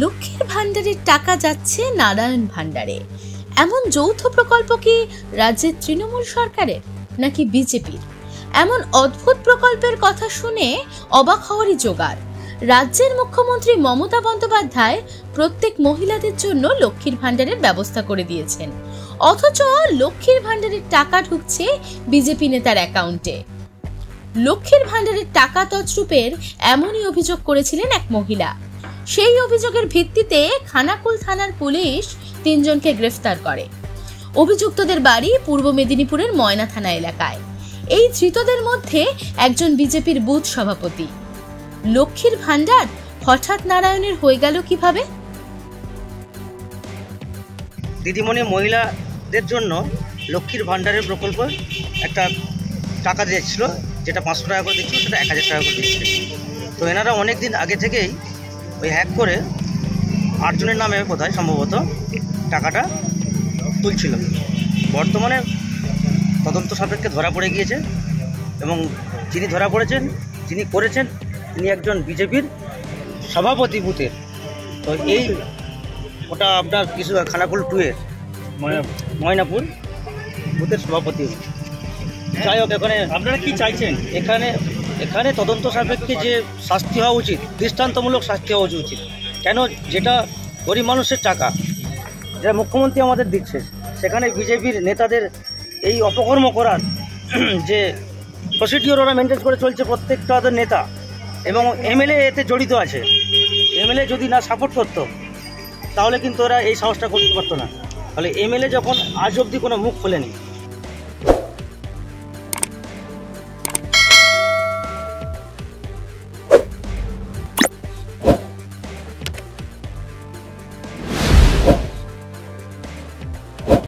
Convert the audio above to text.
লক্ষ্মীর ভান্ডারের টাকা যাচ্ছে নারায়ণ ভান্ডারে, এমন যৌথ প্রকল্প কি রাজ্যের তৃণমূল সরকারের নাকি বিজেপির? এমন অদ্ভুত প্রকল্পের কথা শুনে অবাক হওয়ারই জোগাড়। রাজ্যের মুখ্যমন্ত্রী মমতা বন্দ্যোপাধ্যায় প্রত্যেক মহিলাদের জন্য লক্ষ্মীর ভান্ডারের ব্যবস্থা করে দিয়েছেন, অথচ লক্ষ্মীর ভান্ডারের টাকা ঢুকছে বিজেপি নেতার অ্যাকাউন্টে। লক্ষ্মীর ভান্ডারের টাকা তছরূপের এমনই অভিযোগ করেছিলেন এক মহিলা। সেই অভিযোগের ভিত্তিতে খানাকুল থানার পুলিশ 3 জনকে গ্রেফতার করে। অভিযুক্তদের বাড়ি পূর্ব মেদিনীপুরের ময়না থানা এলাকায়। এই ধৃতদের মধ্যে একজন বিজেপির বুথ সভাপতি। লক্ষ্মীর ভান্ডার হঠাৎ নারায়ণের হয়ে গেল কিভাবে? দিদিমণি মহিলাদের জন্য লক্ষ্মীর ভান্ডারের প্রকল্প একটা টাকা দিয়েছিল, যেটা 500 টাকা করে দিচ্ছিল, সেটা 1000 টাকা করে দিচ্ছিল। তো এনারা অনেক দিন আগে থেকেই ওই হ্যাক করে 8 জনের নামে কোথায় সম্ভবত টাকাটা তুলছিল। বর্তমানে তদন্ত সাপেক্ষে ধরা পড়ে গিয়েছে, এবং যিনি ধরা পড়েছেন, যিনি করেছেন, তিনি একজন বিজেপির সভাপতি বুথের। তো এই ওটা আপনার কিছু খানাকুল 2-এর ময়নাপুর বুথের সভাপতি। যাই হোক, এখানে আপনারা কি চাইছেন? এখানে তদন্ত সাপেক্ষে যে শাস্তি হওয়া উচিত, দৃষ্টান্তমূলক শাস্তি হওয়া উচিত। কেন? যেটা গরিব মানুষের টাকা, যেটা মুখ্যমন্ত্রী আমাদের দিচ্ছে, সেখানে বিজেপির নেতাদের এই অপকর্ম করার যে প্রসিডিওর ওরা মেনটেন করে চলছে, প্রত্যেকটা ওদের নেতা এবং এমএলএ এতে জড়িত আছে। এমএলএ যদি না সাপোর্ট করতো তাহলে কিন্তু ওরা এই সাহসটা করতে পারতো না। তাহলে এমএলএ যখন আজ অবধি কোনো মুখ খোলেনি,